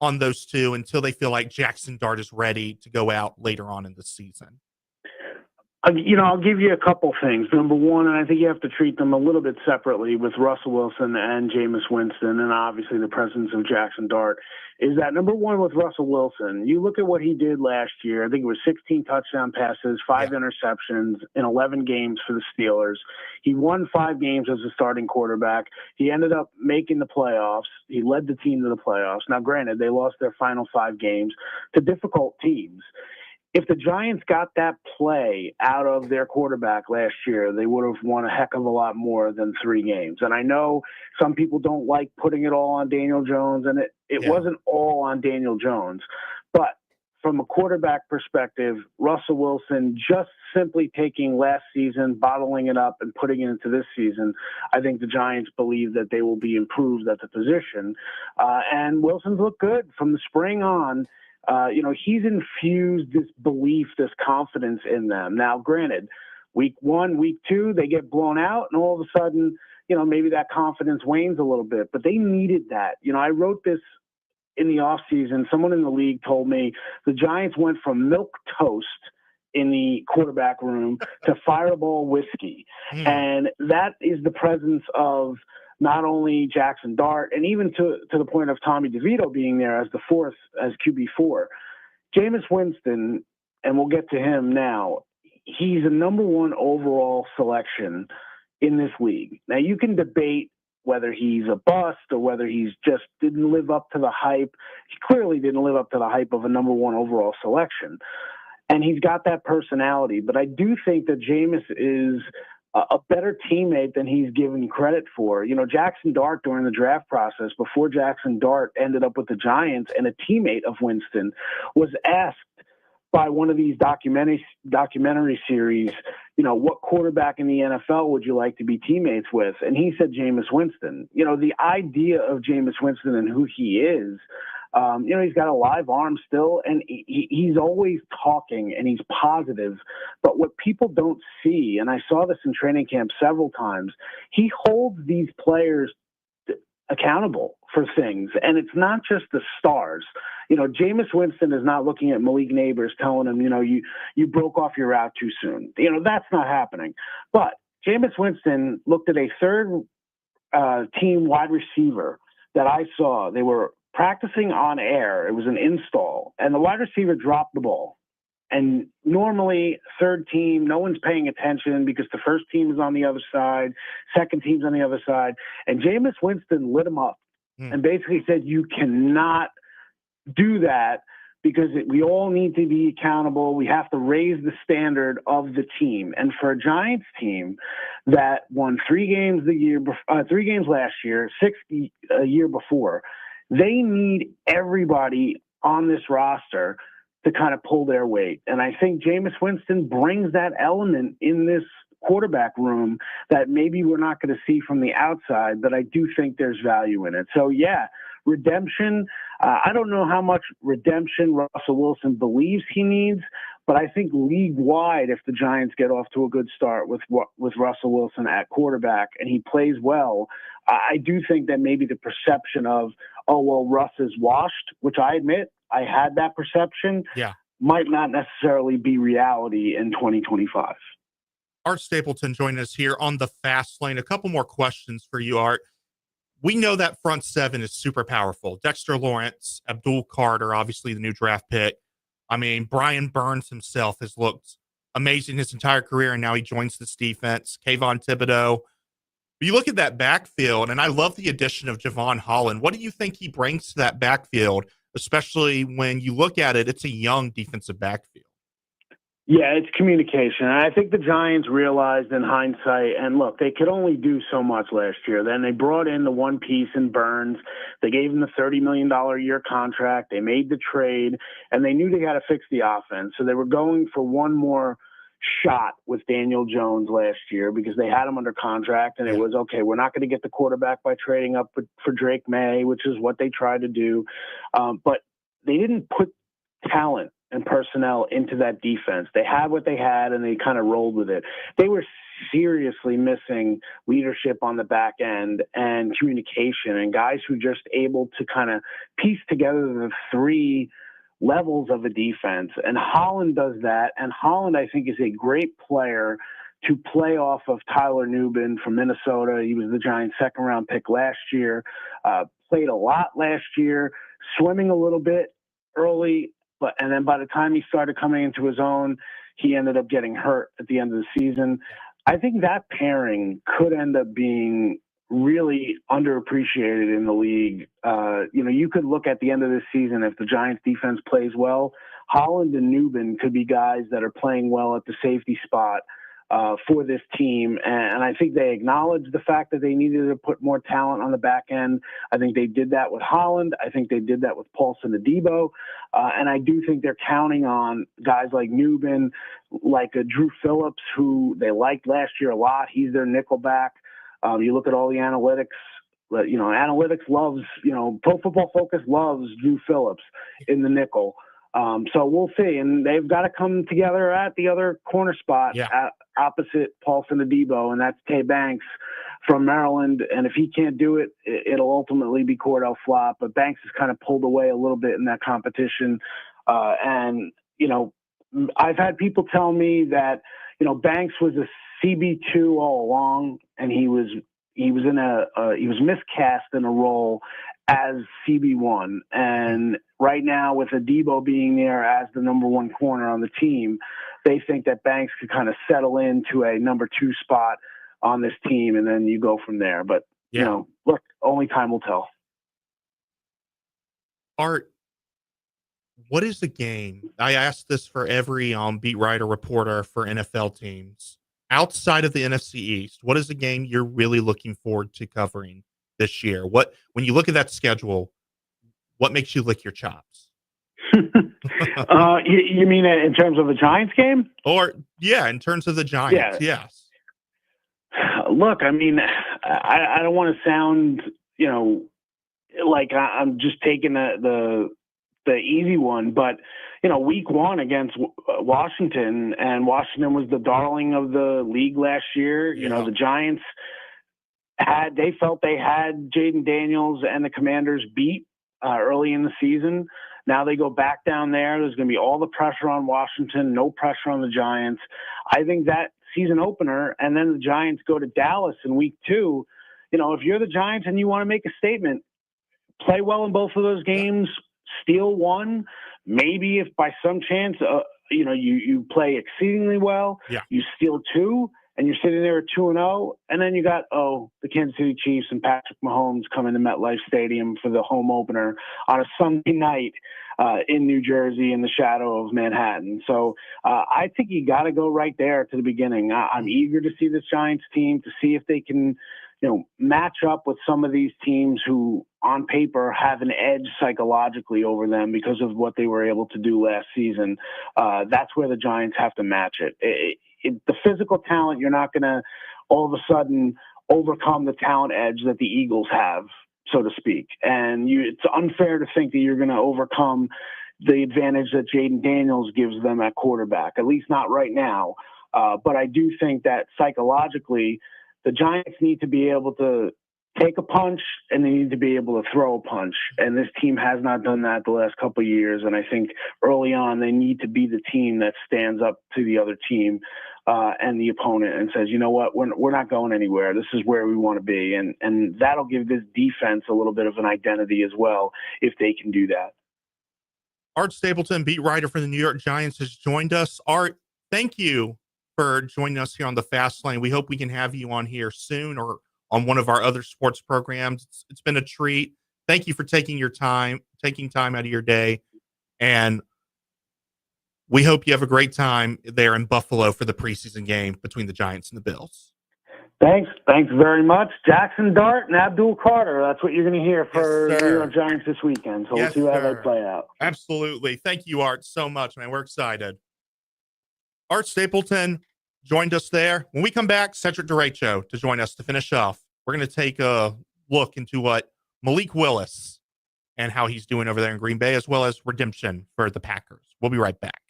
on those two until they feel like Jackson Dart is ready to go out later on in the season?
I'll give you a couple things. Number one, and I think you have to treat them a little bit separately with Russell Wilson and Jameis Winston, and obviously the presence of Jackson Dart, is that number one with Russell Wilson, you look at what he did last year. I think it was 16 touchdown passes, 5 interceptions in 11 games for the Steelers. He won 5 games as a starting quarterback. He ended up making the playoffs. He led the team to the playoffs. Now, granted, they lost their final 5 games to difficult teams. If the Giants got that play out of their quarterback last year, they would have won a heck of a lot more than 3 games. And I know some people don't like putting it all on Daniel Jones, and it wasn't all on Daniel Jones. But from a quarterback perspective, Russell Wilson just simply taking last season, bottling it up, and putting it into this season, I think the Giants believe that they will be improved at the position. And Wilson's looked good from the spring on. He's infused this belief, this confidence in them. Now, granted, week 1, week 2, they get blown out, and all of a sudden, maybe that confidence wanes a little bit. But they needed that. I wrote this in the offseason. Someone in the league told me the Giants went from milk toast in the quarterback room to Fireball whiskey. And that is the presence of not only Jackson Dart, and even to the point of Tommy DeVito being there as as QB4. Jameis Winston, and we'll get to him now, he's a number 1 overall selection in this league. Now, you can debate whether he's a bust or whether he's just didn't live up to the hype. He clearly didn't live up to the hype of a number 1 overall selection. And he's got that personality. But I do think that Jameis is a better teammate than he's given credit for. Jackson Dart during the draft process, before Jackson Dart ended up with the Giants and a teammate of Winston, was asked by one of these documentary series, what quarterback in the NFL would you like to be teammates with? And he said Jameis Winston. The idea of Jameis Winston and who he is, he's got a live arm still, and he's always talking and he's positive. But what people don't see, and I saw this in training camp several times, he holds these players accountable for things. And it's not just the stars. Jameis Winston is not looking at Malik Neighbors telling him, you broke off your route too soon. That's not happening. But Jameis Winston looked at a third team wide receiver that I saw. They were practicing on air. It was an install, and the wide receiver dropped the ball. And normally, third team, no one's paying attention because the first team is on the other side, second team's on the other side. And Jameis Winston lit him up and basically said, you cannot do that because we all need to be accountable. We have to raise the standard of the team. And for a Giants team that won 3 games last year, 6 a year before, they need everybody on this roster to kind of pull their weight. And I think Jameis Winston brings that element in this quarterback room that maybe we're not going to see from the outside, but I do think there's value in it. So, yeah, redemption. I don't know how much redemption Russell Wilson believes he needs, but I think league-wide, if the Giants get off to a good start with Russell Wilson at quarterback and he plays well, I do think that maybe the perception of, oh, well, Russ is washed, which I admit, I had that perception, might not necessarily be reality in 2025.
Art Stapleton joining us here on the Fast Lane. A couple more questions for you, Art. We know that front seven is super powerful. Dexter Lawrence, Abdul Carter, obviously the new draft pick. I mean, Brian Burns himself has looked amazing his entire career, and now he joins this defense. Kayvon Thibodeau. You look at that backfield, and I love the addition of Javon Holland. What do you think he brings to that backfield, especially when you look at it, it's a young defensive backfield?
Yeah, it's communication. I think the Giants realized in hindsight, and look, they could only do so much last year. Then they brought in the one piece in Burns. They gave him the $30 million a year contract. They made the trade, and they knew they had to fix the offense. So they were going for one more shot with Daniel Jones last year because they had him under contract, and it was, okay, we're not going to get the quarterback by trading up for Drake May, which is what they tried to do. But they didn't put talent and personnel into that defense. They had what they had, and they kind of rolled with it. They were seriously missing leadership on the back end and communication and guys who just able to kind of piece together the 3 levels of a defense. And Holland does that. And Holland, I think, is a great player to play off of Tyler Nubin from Minnesota. He was the Giants' second-round pick last year, played a lot last year, swimming a little bit early, and then by the time he started coming into his own, he ended up getting hurt at the end of the season. I think that pairing could end up being really underappreciated in the league. You could look at the end of this season, if the Giants defense plays well, Holland and Nubin could be guys that are playing well at the safety spot for this team. And I think they acknowledged the fact that they needed to put more talent on the back end. I think they did that with Holland. I think they did that with Paulson Adebo. And I do think they're counting on guys like Nubin, like Drew Phillips, who they liked last year a lot. He's their nickelback. You look at all the analytics. Analytics loves, Pro Football Focus loves Drew Phillips in the nickel. So we'll see. And they've got to come together at the other corner spot opposite Paulson Adebo, and that's Tay Banks from Maryland. And if he can't do it, it'll ultimately be Cordell Flott. But Banks has kind of pulled away a little bit in that competition. I've had people tell me that, Banks was a CB2 all along, and he was miscast in a role as CB1. And right now, with Adebo being there as the number 1 corner on the team, they think that Banks could kind of settle into a number 2 spot on this team, and then you go from there. But, look, only time will tell.
Art, what is the game? I asked this for every beat writer reporter for NFL teams. Outside of the NFC East, what is the game you're really looking forward to covering this year? When you look at that schedule, what makes you lick your chops?
You mean in terms of the Giants game?
Or, yeah, in terms of the Giants, yes.
Look, I mean, I don't want to sound, like I'm just taking the easy one, but, week one against Washington, and Washington was the darling of the league last year.
Yeah.
The Giants they felt they had Jaden Daniels and the Commanders beat early in the season. Now they go back down there. There's going to be all the pressure on Washington, no pressure on the Giants. I think that season opener, and then the Giants go to Dallas in week 2. If you're the Giants and you want to make a statement, play well in both of those games, steal one. Maybe if by some chance, you play exceedingly well, you steal 2, and you're sitting there at 2-0, and then you got, the Kansas City Chiefs and Patrick Mahomes coming to MetLife Stadium for the home opener on a Sunday night in New Jersey in the shadow of Manhattan. So I think you got to go right there to the beginning. I'm eager to see this Giants team, to see if they can, match up with some of these teams who on paper have an edge psychologically over them because of what they were able to do last season. That's where the Giants have to match it. The physical talent, you're not going to all of a sudden overcome the talent edge that the Eagles have, so to speak. And it's unfair to think that you're going to overcome the advantage that Jaden Daniels gives them at quarterback, at least not right now. But I do think that psychologically, the Giants need to be able to take a punch and they need to be able to throw a punch. And this team has not done that the last couple of years. And I think early on, they need to be the team that stands up to the other team and the opponent and says, you know what, we're not going anywhere. This is where we want to be. And that'll give this defense a little bit of an identity as well, if they can do that.
Art Stapleton, beat writer for the New York Giants, has joined us. Art, thank you for joining us here on the Fast Lane. We hope we can have you on here soon or on one of our other sports programs. It's been a treat. Thank you for taking time out of your day. And we hope you have a great time there in Buffalo for the preseason game between the Giants and the Bills.
Thanks very much. Jackson Dart and Abdul Carter. That's what you're going to hear for the New York Giants this weekend. So we'll see how they play out.
Absolutely. Thank you, Art, so much, man. We're excited. Art Stapleton joined us there. When we come back, Cedric Derecho to join us to finish off. We're going to take a look into what Malik Willis and how he's doing over there in Green Bay, as well as redemption for the Packers. We'll be right back.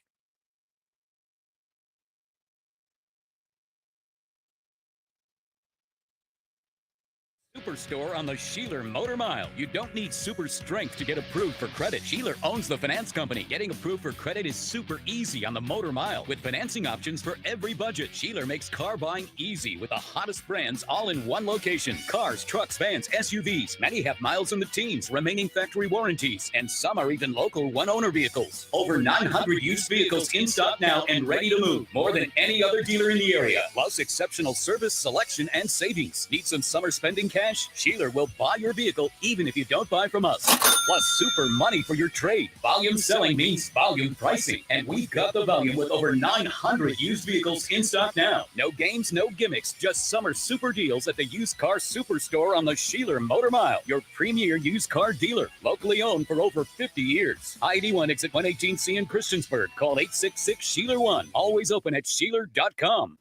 Superstore on the Sheeler Motor Mile. You don't need super strength to get approved for credit. Sheeler owns the finance company. Getting approved for credit is super easy on the Motor Mile with financing options for every budget. Sheeler makes car buying easy with the hottest brands all in one location. Cars, trucks, vans, SUVs. Many have miles in the teens, remaining factory warranties, and some are even local one-owner vehicles. Over 900 used vehicles in stock now and ready to move. More than any other dealer in the area. Plus exceptional service, selection, and savings. Need some summer spending cash? Sheeler will buy your vehicle even if you don't buy from us. Plus super money for your trade. Volume selling means volume pricing. And we've got the volume with over 900 used vehicles in stock now. No games, no gimmicks, just summer super deals at the Used Car Superstore on the Sheeler Motor Mile. Your premier used car dealer. Locally owned for over 50 years. ID1 exit 118C in Christiansburg. Call 866-SHEELER1. Always open at Sheeler.com.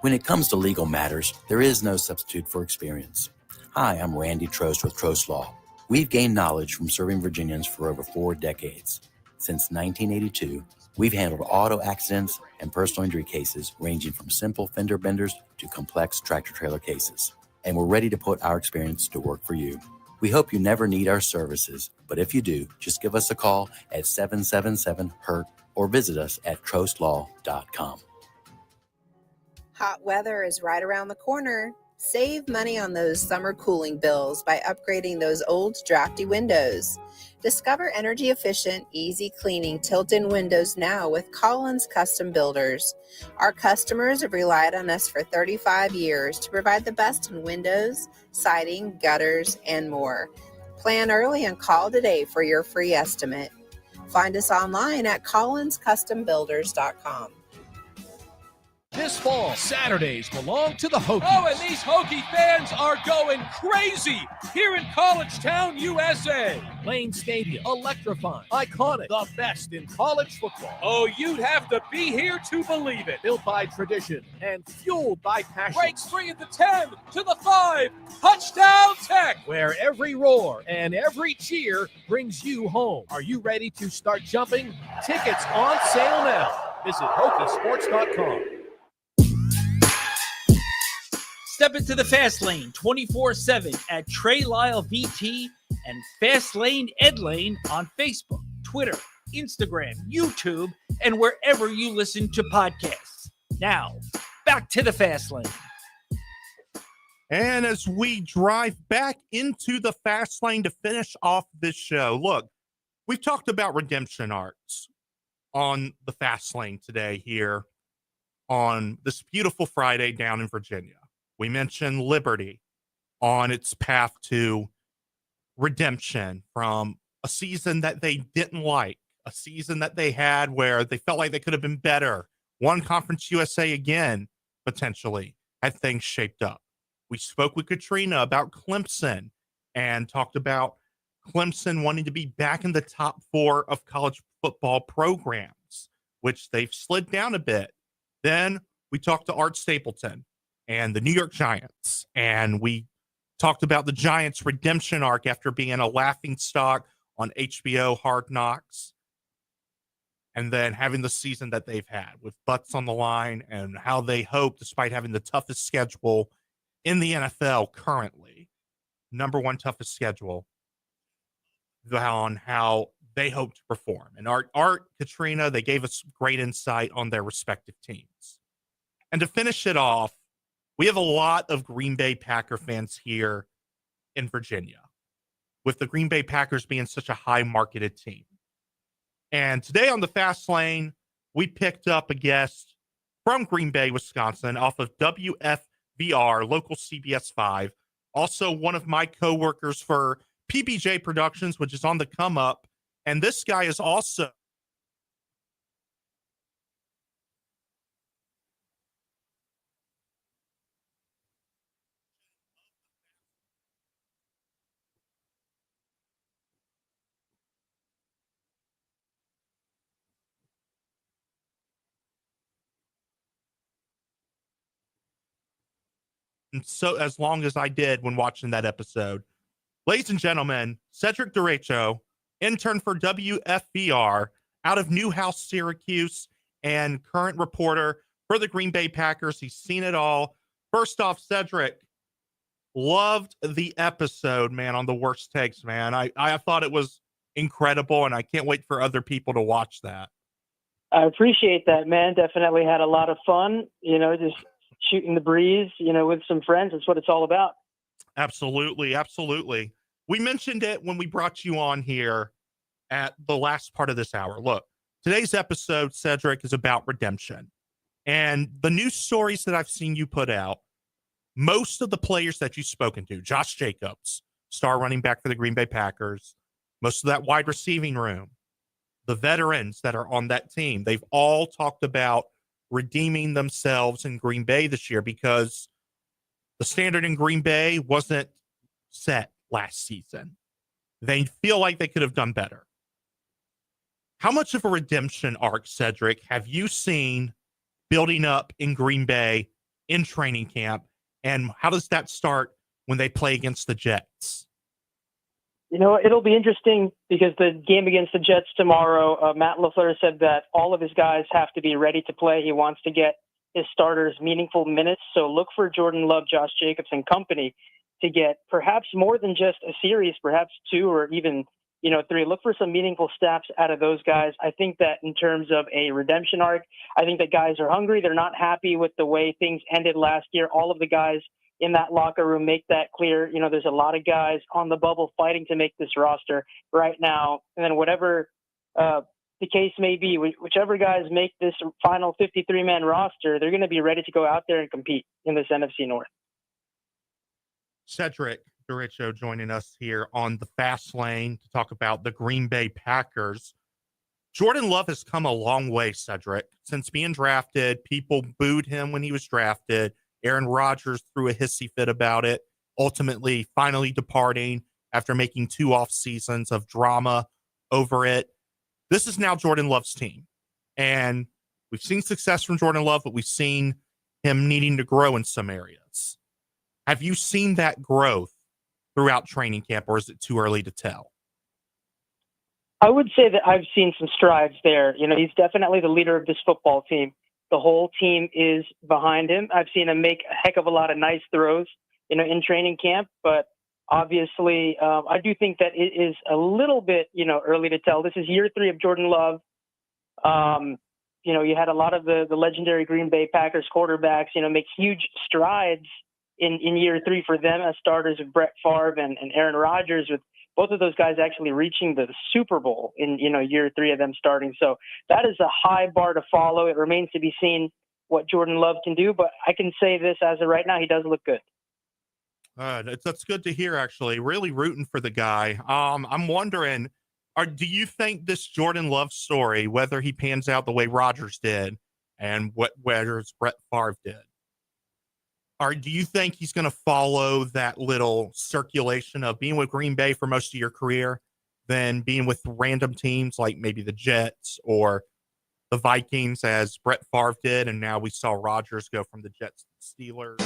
When it comes to legal matters, there is no substitute for experience. Hi, I'm Randy Trost with Trost Law. We've gained knowledge from serving Virginians for over 4 decades. Since 1982, we've handled auto accidents and personal injury cases ranging from simple fender benders to complex tractor-trailer cases. And we're ready to put our experience to work for you. We hope you never need our services, but if you do, just give us a call at 777-HURT or visit us at trostlaw.com.
Hot weather is right around the corner. Save money on those summer cooling bills by upgrading those old drafty windows. Discover energy-efficient, easy cleaning tilt-in windows now with Collins Custom Builders. Our customers have relied on us for 35 years to provide the best in windows, siding, gutters, and more. Plan early and call today for your free estimate. Find us online at collinscustombuilders.com.
This fall, Saturdays belong to the Hokies.
Oh, and these Hokie fans are going crazy here in College Town, USA.
Lane Stadium, electrifying, iconic, the best in college football.
Oh, you'd have to be here to believe it.
Built by tradition and fueled by passion.
Breaks free at the 10, to the 5, touchdown Tech.
Where every roar and every cheer brings you home. Are you ready to start jumping? Tickets on sale now. Visit Hokiesports.com.
Step into the Fast Lane 24/7 at Trey Lyle VT and Fast Lane Ed Lane on Facebook, Twitter, Instagram, YouTube, and wherever you listen to podcasts. Now, back to the Fast Lane.
And as we drive back into the Fast Lane to finish off this show, look, we've talked about redemption arcs on the Fast Lane today here on this beautiful Friday down in Virginia. We mentioned Liberty on its path to redemption from a season that they didn't like, a season that they had where they felt like they could have been better. One Conference USA again, potentially, had things shaped up. We spoke with Katrina about Clemson and talked about Clemson wanting to be back in the top 4 of college football programs, which they've slid down a bit. Then we talked to Art Stapleton and the New York Giants, and we talked about the Giants' redemption arc after being a laughingstock on HBO Hard Knocks, and then having the season that they've had with butts on the line and how they hope, despite having the toughest schedule in the NFL currently, number 1 toughest schedule, on how they hope to perform. And Art, Katrina, they gave us great insight on their respective teams. And to finish it off, we have a lot of Green Bay Packer fans here in Virginia, with the Green Bay Packers being such a high-marketed team. And today on the Fast Lane, we picked up a guest from Green Bay, Wisconsin, off of WFVR, local CBS 5, also one of my coworkers for PBJ Productions, which is on the come up. And this guy is also so as long as I did when watching that episode. Ladies and gentlemen, Cedric Derecho, intern for WFVR out of Newhouse, Syracuse, and current reporter for the Green Bay Packers. He's seen it all. First off, Cedric, loved the episode, man, on the worst takes, man. I thought it was incredible, and I can't wait for other people to watch that.
I appreciate that, man. Definitely had a lot of fun, just shooting the breeze, with some friends. That's what it's all about.
Absolutely. Absolutely. We mentioned it when we brought you on here at the last part of this hour. Look, today's episode, Cedric, is about redemption. And the news stories that I've seen you put out, most of the players that you've spoken to, Josh Jacobs, star running back for the Green Bay Packers, most of that wide receiving room, the veterans that are on that team, they've all talked about redeeming themselves in Green Bay this year because the standard in Green Bay wasn't set last season. They feel like they could have done better. How much of a redemption arc, Cedric, have you seen building up in Green Bay in training camp? And how does that start when they play against the Jets?
It'll be interesting because the game against the Jets tomorrow, Matt LaFleur said that all of his guys have to be ready to play. He wants to get his starters meaningful minutes. So look for Jordan Love, Josh Jacobs, and company to get perhaps more than just a series, perhaps 2 or even, 3. Look for some meaningful snaps out of those guys. I think that in terms of a redemption arc, I think that guys are hungry. They're not happy with the way things ended last year. All of the guys in that locker room make that clear. There's a lot of guys on the bubble fighting to make this roster right now. And then whatever the case may be, whichever guys make this final 53-man roster, they're going to be ready to go out there and compete in this NFC North.
Cedric Derecho joining us here on the Fast Lane to talk about the Green Bay Packers. Jordan Love has come a long way, Cedric. Since being drafted, people booed him when he was drafted. Aaron Rodgers threw a hissy fit about it, ultimately finally departing after making 2 off seasons of drama over it. This is now Jordan Love's team. And we've seen success from Jordan Love, but we've seen him needing to grow in some areas. Have you seen that growth throughout training camp, or is it too early to tell?
I would say that I've seen some strides there. You know, he's definitely the leader of this football team. The whole team is behind him. I've seen him make a heck of a lot of nice throws, you know, in training camp. But obviously, I do think that it is a little bit, you know, early to tell. This is year 3 of Jordan Love. You know, you had a lot of the legendary Green Bay Packers quarterbacks, you know, make huge strides in year 3 for them as starters of Brett Favre and Aaron Rodgers, with both of those guys actually reaching the Super Bowl in, you know, year 3 of them starting. So that is a high bar to follow. It remains to be seen what Jordan Love can do, but I can say this as of right now, he does look good.
That's good to hear, actually. Really rooting for the guy. I'm wondering, do you think this Jordan Love story, whether he pans out the way Rodgers did and whether Brett Favre did, do you think he's going to follow that little circulation of being with Green Bay for most of your career, then being with random teams like maybe the Jets or the Vikings, as Brett Favre did, and now we saw Rodgers go from the Jets to the Steelers?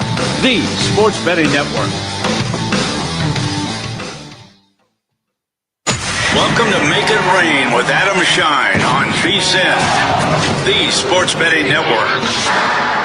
The Sports Betting Network. Welcome to Make It Rain with Adam Shine on VSiN, the Sports Betting Network.